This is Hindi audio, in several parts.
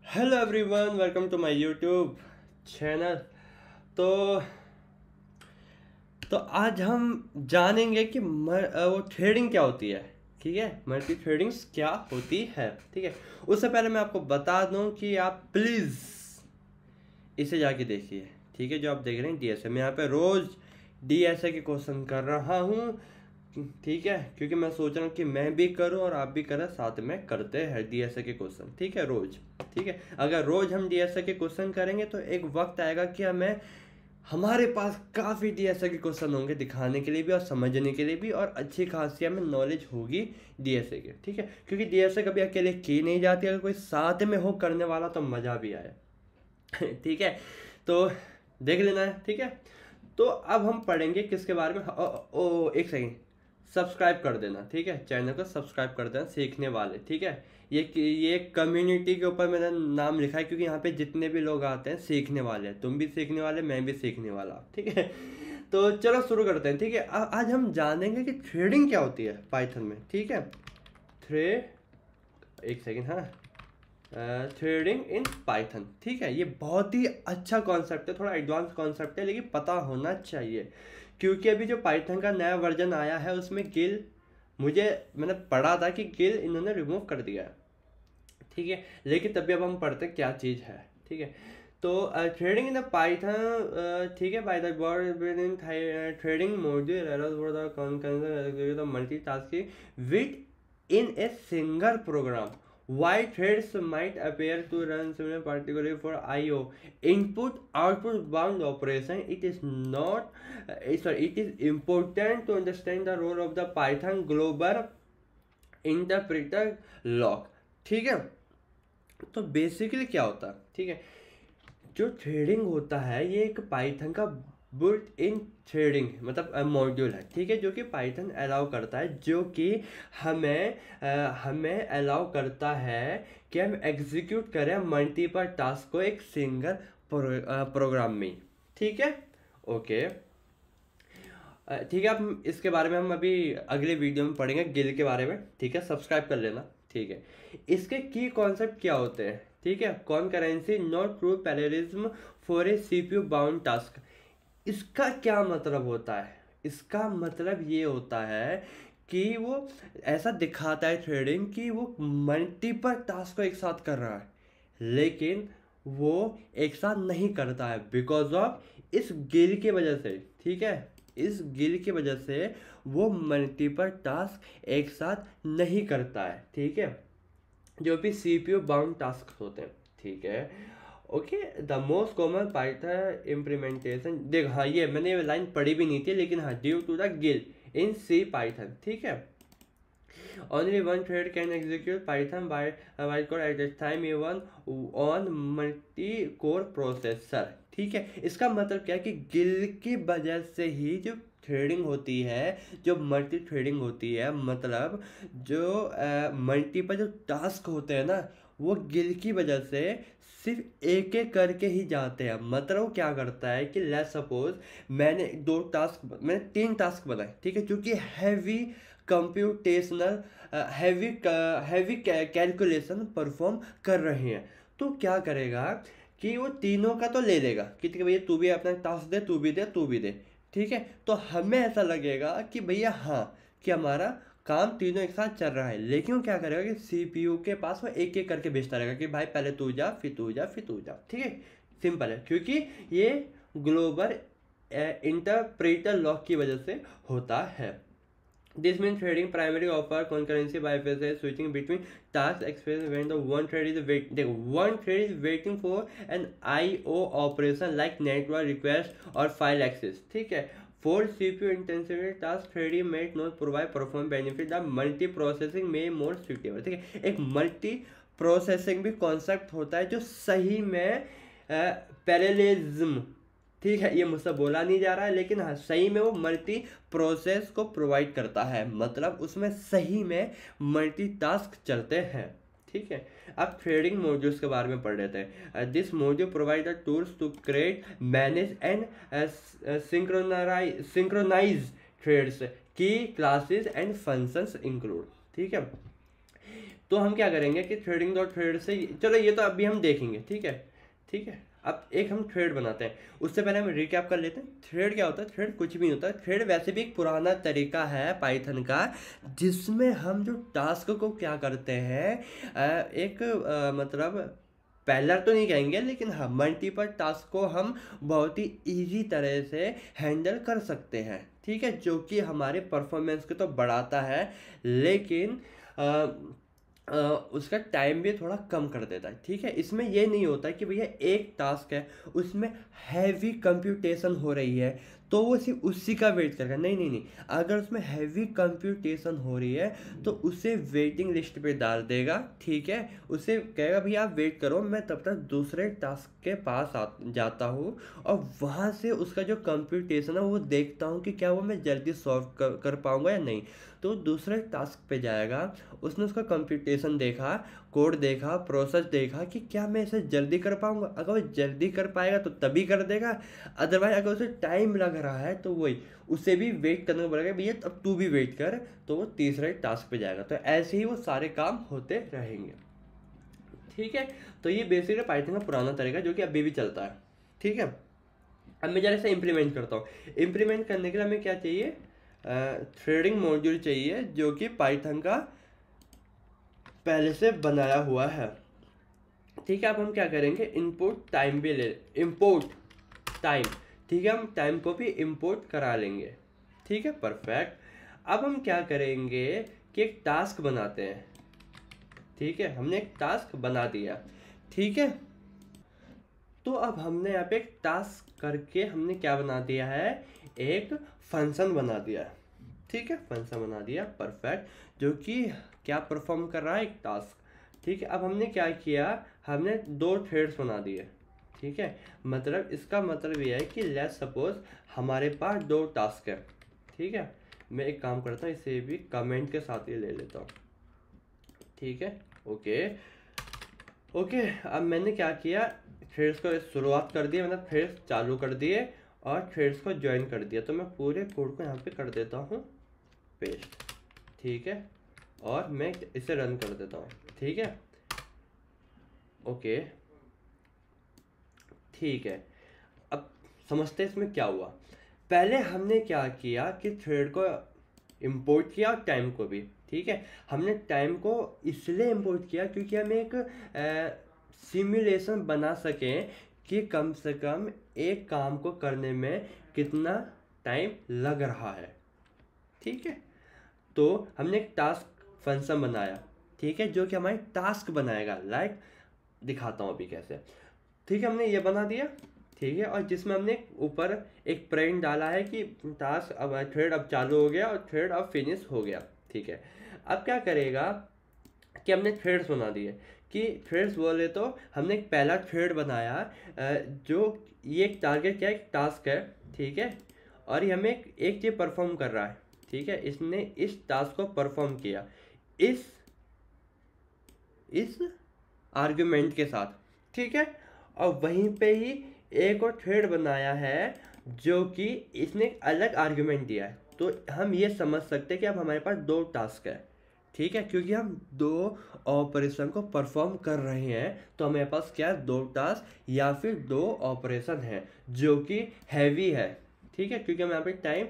Hello everyone, welcome to my YouTube channel. तो तो आज हम जानेंगे कि वो ट्रेडिंग क्या होती है। ठीक है, मल्टी ट्रेडिंग्स क्या होती है। ठीक है, उससे पहले मैं आपको बता दूं कि आप प्लीज़ इसे जाके देखिए। ठीक है, जो आप देख रहे हैं डीएसए, मैं यहाँ पे रोज़ डीएसए के क्वेश्चन कर रहा हूँ। ठीक है, क्योंकि मैं सोच रहा हूँ कि मैं भी करूँ और आप भी करें, साथ में करते हैं डीएसए के क्वेश्चन। ठीक है, रोज। ठीक है, अगर रोज हम डीएसए के क्वेश्चन करेंगे तो एक वक्त आएगा कि हमारे पास काफ़ी डीएसए के क्वेश्चन होंगे दिखाने के लिए भी और समझने के लिए भी, और अच्छी खासी हमें नॉलेज होगी डीएसए की। ठीक है, क्योंकि डीएसए कभी अकेले की नहीं जाती, अगर कोई साथ में हो करने वाला तो मज़ा भी आए। ठीक है, तो देख लेना है। ठीक है, तो अब हम पढ़ेंगे किसके बारे में। एक सेकेंड, सब्सक्राइब कर देना। ठीक है, चैनल को सब्सक्राइब कर देना, सीखने वाले। ठीक है, ये कम्युनिटी के ऊपर मैंने नाम लिखा है, क्योंकि यहाँ पे जितने भी लोग आते हैं सीखने वाले हैं। तुम भी सीखने वाले, मैं भी सीखने वाला। ठीक है, तो चलो शुरू करते हैं। ठीक है, आज हम जानेंगे कि ट्रेडिंग क्या होती है पाइथन में। ठीक है, थ्रे एक सेकेंड, हाँ, ट्रेडिंग इन पाइथन। ठीक है, ये बहुत ही अच्छा कॉन्सेप्ट है, थोड़ा एडवांस कॉन्सेप्ट है, लेकिन पता होना चाहिए, क्योंकि अभी जो पाइथन का नया वर्जन आया है उसमें गिल, मैंने पढ़ा था कि गिल इन्होंने रिमूव कर दिया है। ठीक है, लेकिन तभी अब हम पढ़ते क्या चीज़ है। ठीक है, तो ट्रेडिंग इन द पाइथन। ठीक है, by the word in trading module multitasking with in a single program. Why threads might appear to run similar, particularly for I/O input-output bound operation. It is not, it is important to understand the role of the Python global interpreter lock. ठीक है, तो बेसिकली क्या होता है। ठीक है, जो थ्रेडिंग होता है ये एक पाइथन का बुल्ट इन थ्रेडिंग मतलब मॉड्यूल है। ठीक है, जो कि पाइथन अलाउ करता है, जो कि हमें अलाउ करता है कि हम एग्जीक्यूट करें मल्टीपल टास्क को एक सिंगल प्रोग्राम में। ठीक है, ओके। ठीक है, अब इसके बारे में हम अभी अगले वीडियो में पढ़ेंगे, गिल के बारे में। ठीक है, सब्सक्राइब कर लेना। ठीक है, इसके की कॉन्सेप्ट क्या होते हैं। ठीक है, concurrency not true parallelism for a CPU bound task. इसका क्या मतलब होता है। इसका मतलब ये होता है कि वो ऐसा दिखाता है ट्रेडिंग कि वो मल्टीपल टास्क को एक साथ कर रहा है, लेकिन वो एक साथ नहीं करता है बिकॉज ऑफ इस गिल की वजह से। ठीक है, इस गिल की वजह से वो मल्टीपल टास्क एक साथ नहीं करता है। ठीक है, जो भी सीपीयू बाउंड टास्क होते हैं। ठीक है, okay. The most common Python implementation, देख, हाँ, ये मैंने ये लाइन पढ़ी भी नहीं थी, लेकिन हाँ, due to the GIL in C Python. ठीक है, only one thread can execute Python by code at a time, even on multi-core processor. ठीक है, इसका मतलब क्या है कि गिल की वजह से ही जो थ्रेडिंग होती है, जो मल्टी थ्रेडिंग होती है, मतलब जो मल्टीपल जो टास्क होते हैं ना, वो गिल की वजह से सिर्फ एक एक करके ही जाते हैं। मतलब वो क्या करता है कि लेट्स सपोज मैंने 3 टास्क बनाए। ठीक है, क्योंकि heavy computational heavy calculation perform कर रहे हैं, तो क्या करेगा कि वो तीनों का तो ले लेगा कि ठीक है भैया, तू भी अपना टास्क दे, तू भी दे, तू भी दे। ठीक है, तो हमें ऐसा लगेगा कि भैया हाँ, कि हमारा काम तीनों एक साथ चल रहा है, लेकिन वो क्या करेगा कि सीपीयू के पास वो एक एक करके भेजता रहेगा कि भाई पहले तू जा, फिर तू जा, फिर तू जा। ठीक है, सिंपल है, क्योंकि ये ग्लोबल इंटरप्रेटर लॉक की वजह से होता है। This means threading primarily offer concurrency bypasses, switching between tasks, especially when the one thread is waiting for an I/O operation like network request or file access. ठीक है, for CPU intensive task, threading may not provide performance benefit. The multi-processing may more suitable. ठीक है, एक multi processing भी concept होता है जो सही में पैरेललिज्म, ठीक है, ये मुझसे बोला नहीं जा रहा है, लेकिन हाँ, सही में वो मल्टी प्रोसेस को प्रोवाइड करता है, मतलब उसमें सही में मल्टी टास्क चलते हैं। ठीक है, अब ट्रेडिंग मॉड्यूल्स के बारे में पढ़ लेते हैं। This module provide the tools to create, manage and synchronise threads की क्लासेस एंड फंक्शंस इंक्लूड। ठीक है, तो हम क्या करेंगे कि थ्रेडिंग डॉट थ्रेड से, चलो ये तो अभी हम देखेंगे, ठीक है, ठीक है। अब एक हम थ्रेड बनाते हैं, उससे पहले हम रिकैप कर लेते हैं। थ्रेड क्या होता है? थ्रेड कुछ भी नहीं होता है। थ्रेड वैसे भी एक पुराना तरीका है पाइथन का, जिसमें हम जो टास्क को क्या करते हैं, एक मतलब पैरेलल तो नहीं कहेंगे, लेकिन हाँ मल्टीपल टास्क को हम बहुत ही इजी तरह से हैंडल कर सकते हैं, ठीक है, जो कि हमारे परफॉर्मेंस को तो बढ़ाता है, लेकिन उसका टाइम भी थोड़ा कम कर देता है, ठीक है। इसमें ये नहीं होता कि भैया एक टास्क है, उसमें हैवी कंप्यूटेशन हो रही है तो वो सिर्फ उसी का वेट करेगा, नहीं नहीं नहीं। अगर उसमें हैवी कंप्यूटेशन हो रही है तो उसे वेटिंग लिस्ट पे डाल देगा, ठीक है। उसे कहेगा भैया आप वेट करो, मैं तब तक दूसरे टास्क के पास जाता हूँ और वहाँ से उसका जो कंप्यूटेशन है वो देखता हूँ कि क्या वो मैं जल्दी सॉल्व कर पाऊँगा या नहीं। तो दूसरे टास्क पे जाएगा, उसने उसका कंप्यूटेशन देखा, कोड देखा, प्रोसेस देखा कि क्या मैं इसे जल्दी कर पाऊंगा। अगर वो जल्दी कर पाएगा तो तभी कर देगा, अदरवाइज अगर उसे टाइम लग रहा है तो वही उसे भी वेट करने को पड़ेगा, भैया अब तू भी वेट कर, तो वो तीसरे टास्क पे जाएगा। तो ऐसे ही वो सारे काम होते रहेंगे, ठीक है। तो ये बेसिकली पाइथन का पुराना तरीका जो कि अभी भी चलता है, ठीक है। अब मैं जरा से इम्प्लीमेंट करता हूँ। इम्प्लीमेंट करने के लिए हमें क्या चाहिए? थ्रेडिंग मॉड्यूल चाहिए जो कि पाइथन का पहले से बनाया हुआ है, ठीक है। अब हम क्या करेंगे, इनपुट टाइम भी ले, इम्पोर्ट टाइम, ठीक है, हम टाइम को भी इम्पोर्ट करा लेंगे, ठीक है, परफेक्ट। अब हम क्या करेंगे कि एक टास्क बनाते हैं, ठीक है, हमने एक टास्क बना दिया, ठीक है। तो अब हमने यहाँ पे एक टास्क करके हमने क्या बना दिया है, एक फंक्शन बना दिया, ठीक है, फंक्शन बना दिया, परफेक्ट, जो कि क्या परफॉर्म कर रहा है, एक टास्क, ठीक है। अब हमने क्या किया, हमने दो थ्रेड्स बना दिए, ठीक है। मतलब इसका मतलब ये है कि लेट्स सपोज हमारे पास दो टास्क है, ठीक है। मैं एक काम करता हूँ, इसे भी कमेंट के साथ ही ले लेता हूँ, ठीक है, ओके ओके। अब मैंने क्या किया, थ्रेड्स को शुरुआत कर दी, मतलब थ्रेड्स चालू कर दिए और थ्रेड्स को ज्वाइन कर दिया। तो मैं पूरे कोड को यहाँ पे कर देता हूँ पेस्ट, ठीक है, और मैं इसे रन कर देता हूँ, ठीक है, ओके, ठीक है। अब समझते हैं इसमें क्या हुआ। पहले हमने क्या किया कि थ्रेड को इंपोर्ट किया और टाइम को भी, ठीक है। हमने टाइम को इसलिए इंपोर्ट किया क्योंकि हम एक सिमुलेशन बना सकें कि कम से कम एक काम को करने में कितना टाइम लग रहा है, ठीक है। तो हमने एक टास्क फंक्शन बनाया, ठीक है, जो कि हमारे टास्क बनाएगा, लाइक दिखाता हूँ अभी कैसे, ठीक है। हमने ये बना दिया, ठीक है, और जिसमें हमने ऊपर एक प्रिंट डाला है कि टास्क अब थ्रेड अब चालू हो गया और थ्रेड अब फिनिश हो गया, ठीक है। अब क्या करेगा कि हमने थ्रेड्स बना दिए, कि थ्रेड्स बोले तो हमने एक पहला थ्रेड बनाया, जो ये एक टारगेट क्या है, एक टास्क है, ठीक है, और ये हमें एक चीज़ परफॉर्म कर रहा है, ठीक है। इसने इस टास्क को परफॉर्म किया इस आर्ग्यूमेंट के साथ, ठीक है। और वहीं पे ही एक और थ्रेड बनाया है जो कि इसने एक अलग आर्ग्यूमेंट दिया है। तो हम ये समझ सकते हैं कि अब हमारे पास दो टास्क है, ठीक है, क्योंकि हम दो ऑपरेशन को परफॉर्म कर रहे हैं। तो हमारे पास क्या है, दो टास्क या फिर दो ऑपरेशन है जो कि हैवी है, ठीक है, क्योंकि हम यहाँ पे टाइम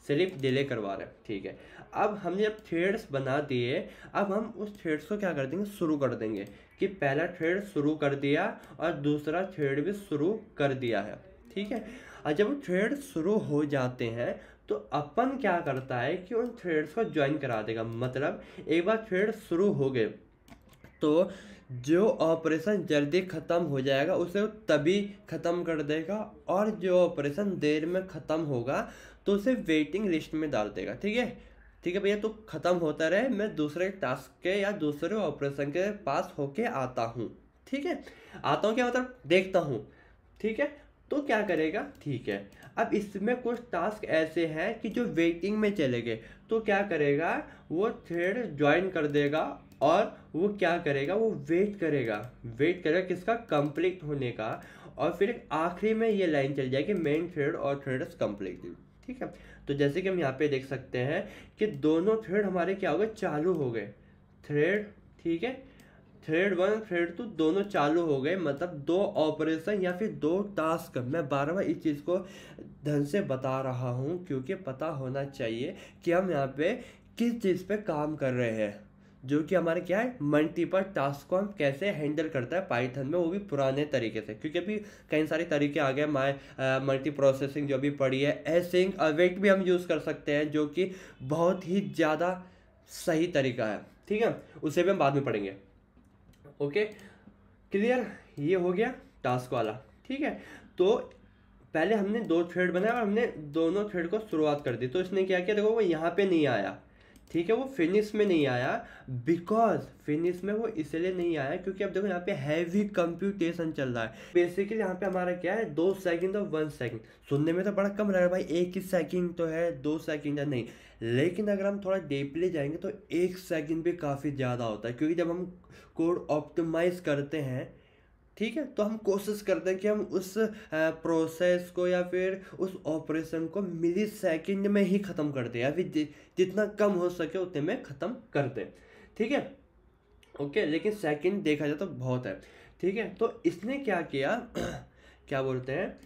स्लिप डिले करवा रहे हैं, ठीक है। अब हमने जब थ्रेड्स बना दिए, अब हम उस थ्रेड्स को क्या कर देंगे, शुरू कर देंगे, कि पहला थ्रेड शुरू कर दिया और दूसरा थ्रेड भी शुरू कर दिया है, ठीक है। और जब थ्रेड शुरू हो जाते हैं तो अपन क्या करता है कि उन थ्रेड्स को ज्वाइन करा देगा। मतलब एक बार थ्रेड शुरू हो गए तो जो ऑपरेशन जल्दी ख़त्म हो जाएगा उसे वो तभी ख़त्म कर देगा, और जो ऑपरेशन देर में ख़त्म होगा तो उसे वेटिंग लिस्ट में डाल देगा, ठीक है, ठीक है भैया, तो ख़त्म होता रहे, मैं दूसरे टास्क के या दूसरे ऑपरेशन के पास होके आता हूँ, ठीक है। आता हूँ क्या मतलब, देखता हूँ, ठीक है। तो क्या करेगा, ठीक है। अब इसमें कुछ टास्क ऐसे हैं कि जो वेटिंग में चले गए, तो क्या करेगा, वो थ्रेड ज्वाइन कर देगा और वो क्या करेगा, वो वेट करेगा किसका, कंप्लीट होने का। और फिर आखिरी में ये लाइन चल जाएगी, मेन थ्रेड और थ्रेड इज कंप्लीटेड, ठीक है। तो जैसे कि हम यहाँ पे देख सकते हैं कि दोनों थ्रेड हमारे क्या हो गए, चालू हो गए थ्रेड, ठीक है, थ्रेड 1 थ्रेड 2 दोनों चालू हो गए, मतलब दो ऑपरेशन या फिर दो टास्क। मैं बार बार इस चीज़ को ढंग से बता रहा हूँ क्योंकि पता होना चाहिए कि हम यहाँ पे किस चीज़ पे काम कर रहे हैं, जो कि हमारे क्या है, मल्टीपल टास्क को हम कैसे हैंडल करता है पाइथन में, वो भी पुराने तरीके से, क्योंकि अभी कई सारे तरीके आ गए। मल्टी प्रोसेसिंग जो भी पड़ी है, एसिंक अवेट भी हम यूज़ कर सकते हैं, जो कि बहुत ही ज़्यादा सही तरीका है। ठीक है, उसे भी हम बाद में पढ़ेंगे। ओके, क्लियर, ये हो गया टास्क वाला। ठीक है, तो पहले हमने दो थ्रेड बनाया और हमने दोनों थ्रेड को शुरुआत कर दी। तो इसने क्या किया, देखो वो यहाँ पे नहीं आया, ठीक है, वो फिनिश में नहीं आया। बिकॉज फिनिश में वो इसलिए नहीं आया क्योंकि अब देखो यहाँ पे हैवी कंप्यूटेशन चल रहा है। बेसिकली यहाँ पे हमारा क्या है, 2 सेकंड और 1 सेकंड। सुनने में तो बड़ा कम लग रहा है भाई, 1 ही सेकंड तो है, 2 सेकंड है नहीं, लेकिन अगर हम थोड़ा डीपली जाएंगे तो 1 सेकंड भी काफ़ी ज़्यादा होता है। क्योंकि जब हम कोड ऑप्टिमाइज करते हैं, ठीक है, तो हम कोशिश करते हैं कि हम उस प्रोसेस को या फिर उस ऑपरेशन को मिली सेकेंड में ही ख़त्म कर दें, या फिर जितना कम हो सके उतने में ख़त्म कर दें। ठीक है, ओके, लेकिन सेकंड देखा जाए तो बहुत है। ठीक है, तो इसने क्या किया क्या बोलते हैं,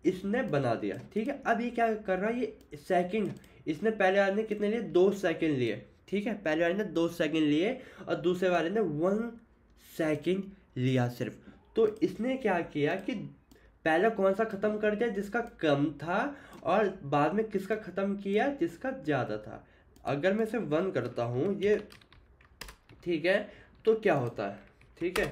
इसने बना दिया। ठीक है, अब ये क्या कर रहा है, ये सेकंड, इसने पहले वाले ने कितने लिए, 2 सेकंड लिए। ठीक है, पहले वाले ने 2 सेकंड लिए और दूसरे वाले ने 1 सेकंड लिया सिर्फ। तो इसने क्या किया कि पहले कौन सा ख़त्म कर दिया, जिसका कम था, और बाद में किसका ख़त्म किया, जिसका ज़्यादा था। अगर मैं इसे 1 करता हूँ ये, ठीक है, तो क्या होता है, ठीक है,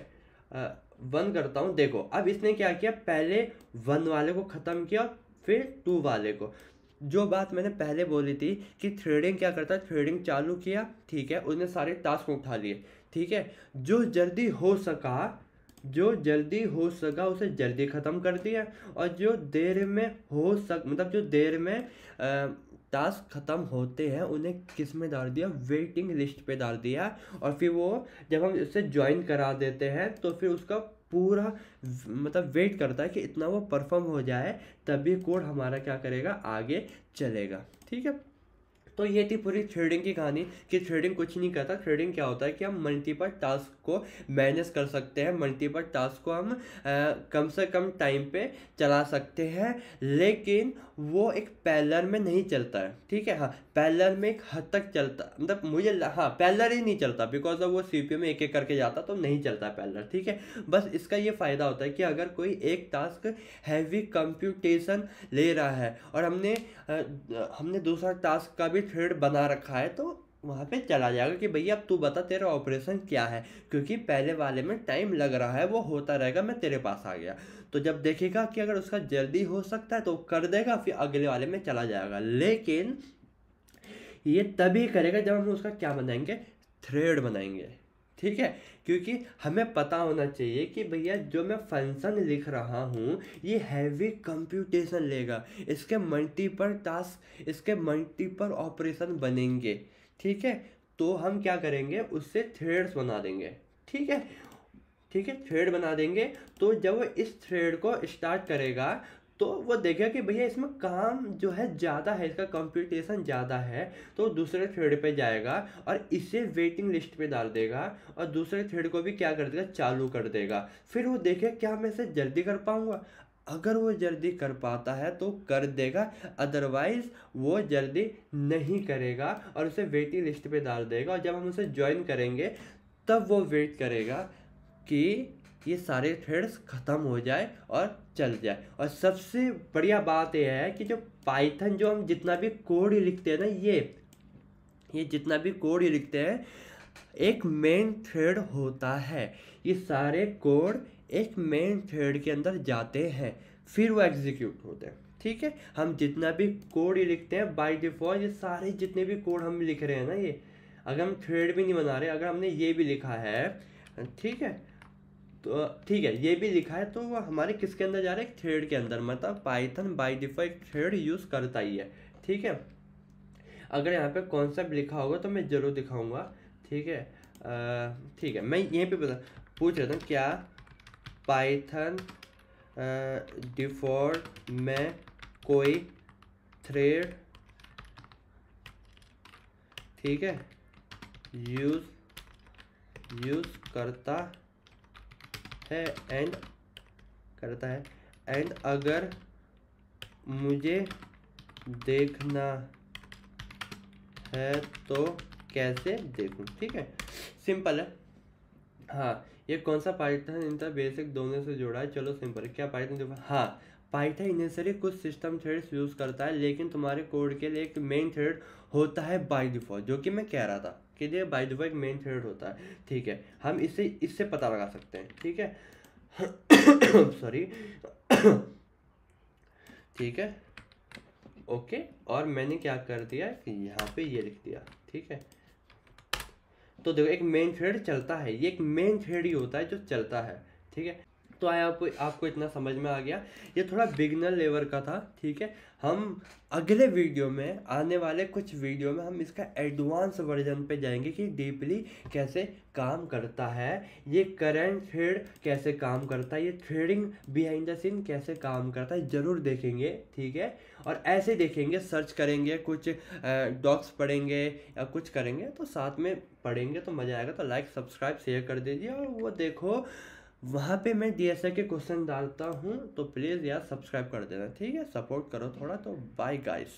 1 करता हूँ, देखो अब इसने क्या किया, पहले 1 वाले को ख़त्म किया फिर 2 वाले को। जो बात मैंने पहले बोली थी कि थ्रेडिंग क्या करता है, थ्रेडिंग चालू किया, ठीक है, उसने सारे टास्क उठा लिए। ठीक है, जो जल्दी हो सका, जो जल्दी हो सका उसे जल्दी ख़त्म कर दिया, और जो देर में हो सक मतलब जो देर में टास्क ख़त्म होते हैं उन्हें किस में डाल दिया, वेटिंग लिस्ट पे डाल दिया। और फिर वो जब हम उससे ज्वाइन करा देते हैं तो फिर उसका पूरा मतलब वेट करता है कि इतना वो परफॉर्म हो जाए, तभी कोड हमारा क्या करेगा, आगे चलेगा। ठीक है, तो ये थी पूरी थ्रेडिंग की कहानी कि थ्रेडिंग कुछ नहीं करता। थ्रेडिंग क्या होता है कि हम मल्टीपल टास्क को मैनेज कर सकते हैं, मल्टीपल टास्क को हम कम से कम टाइम पे चला सकते हैं, लेकिन वो एक पैरेलल में नहीं चलता है। ठीक है, हाँ पैरेलल में एक हद तक चलता, मतलब मुझे हाँ पैरेलल ही नहीं चलता, बिकॉज अब वो सीपीयू में एक एक करके जाता तो नहीं चलता पैरेलल। ठीक है, बस इसका ये फ़ायदा होता है कि अगर कोई एक टास्क हैवी कंप्यूटेशन ले रहा है और हमने दूसरा टास्क का भी थ्रेड बना रखा है, तो वहाँ पे चला जाएगा कि भैया अब तू बता तेरा ऑपरेशन क्या है, क्योंकि पहले वाले में टाइम लग रहा है, वो होता रहेगा, मैं तेरे पास आ गया। तो जब देखेगा कि अगर उसका जल्दी हो सकता है तो कर देगा, फिर अगले वाले में चला जाएगा। लेकिन ये तभी करेगा जब हम उसका क्या बनाएंगे, थ्रेड बनाएंगे। ठीक है, क्योंकि हमें पता होना चाहिए कि भैया जो मैं फंक्शन लिख रहा हूँ ये हैवी कंप्यूटेशन लेगा, इसके मल्टीपल टास्क, इसके मल्टीपल ऑपरेशन बनेंगे। ठीक है, तो हम क्या करेंगे, उससे थ्रेड्स बना देंगे। ठीक है, ठीक है, थ्रेड बना देंगे। तो जब वो इस थ्रेड को स्टार्ट करेगा तो वो देखेगा कि भैया इसमें काम जो है ज़्यादा है, इसका कंप्यूटेशन ज़्यादा है, तो दूसरे थ्रेड पे जाएगा और इसे वेटिंग लिस्ट पे डाल देगा, और दूसरे थ्रेड को भी क्या कर देगा, चालू कर देगा। फिर वो देखेगा क्या मैं इसे जल्दी कर पाऊँगा, अगर वो जल्दी कर पाता है तो कर देगा, अदरवाइज वो जल्दी नहीं करेगा और उसे वेटिंग लिस्ट पे डाल देगा। और जब हम उसे ज्वाइन करेंगे तब वो वेट करेगा कि ये सारे थ्रेड्स ख़त्म हो जाए और चल जाए। और सबसे बढ़िया बात यह है कि जो पाइथन, जो हम जितना भी कोड ही लिखते हैं ना, ये जितना भी कोड ही लिखते हैं एक मेन थ्रेड होता है। ये सारे कोड एक मेन थ्रेड के अंदर जाते हैं, फिर वो एग्जीक्यूट होते हैं। ठीक है, हम जितना भी कोड ही लिखते हैं बाय डिफॉल्ट, ये सारे जितने भी कोड हम लिख रहे हैं ना, ये अगर हम थ्रेड भी नहीं बना रहे, अगर हमने ये भी लिखा है, ठीक है, तो ठीक है ये भी लिखा है, तो वो हमारे किसके अंदर जा रहा है, एक थ्रेड के अंदर। मतलब पाइथन बाय डिफॉल्ट एक थ्रेड यूज़ करता ही है। ठीक है, अगर यहाँ पे कॉन्सेप्ट लिखा होगा तो मैं ज़रूर दिखाऊंगा। ठीक है, ठीक है, मैं यहीं पे पूछ रहा था क्या पाइथन डिफ़ॉल्ट में कोई थ्रेड, ठीक है, यूज़ यूज़ करता है एंड अगर मुझे देखना है तो कैसे देखूं। ठीक है, सिंपल है। हाँ, ये कौन सा पाइथन इंटर बेसिक दोनों से जुड़ा है, चलो सिंपल है। क्या पाइथन देखो, हाँ पाइथन इनिशियली कुछ सिस्टम थ्रेड्स यूज़ करता है, लेकिन तुम्हारे कोड के लिए एक मेन थ्रेड होता है बाय डिफॉल्ट, जो कि मैं कह रहा था कि ये बाय डिफॉल्ट एक मेन थ्रेड होता है। ठीक है, हम इससे पता लगा सकते हैं। ठीक है सॉरी ठीक है, ओके। और मैंने क्या कर दिया कि यहाँ पे ये लिख दिया। ठीक है, तो देखो एक मेन थ्रेड चलता है, ये एक मेन थ्रेड ही होता है जो चलता है। ठीक है, तो आया आपको इतना समझ में आ गया। ये थोड़ा बिगनर लेवल का था। ठीक है, हम अगले वीडियो में, आने वाले कुछ वीडियो में हम इसका एडवांस वर्जन पे जाएंगे कि डीपली कैसे काम करता है, ये करंट थ्रेड कैसे काम करता है, ये थ्रेडिंग बिहाइंड द सीन कैसे काम करता है, ज़रूर देखेंगे। ठीक है, और ऐसे देखेंगे, सर्च करेंगे, कुछ डॉक्स पढ़ेंगे या कुछ करेंगे, तो साथ में पढ़ेंगे तो मज़ा आएगा। तो लाइक सब्सक्राइब शेयर कर दीजिए, और वो देखो वहाँ पे मैं डीएसए के क्वेश्चन डालता हूँ, तो प्लीज़ यार सब्सक्राइब कर देना। ठीक है, सपोर्ट करो थोड़ा। तो बाय गाइस।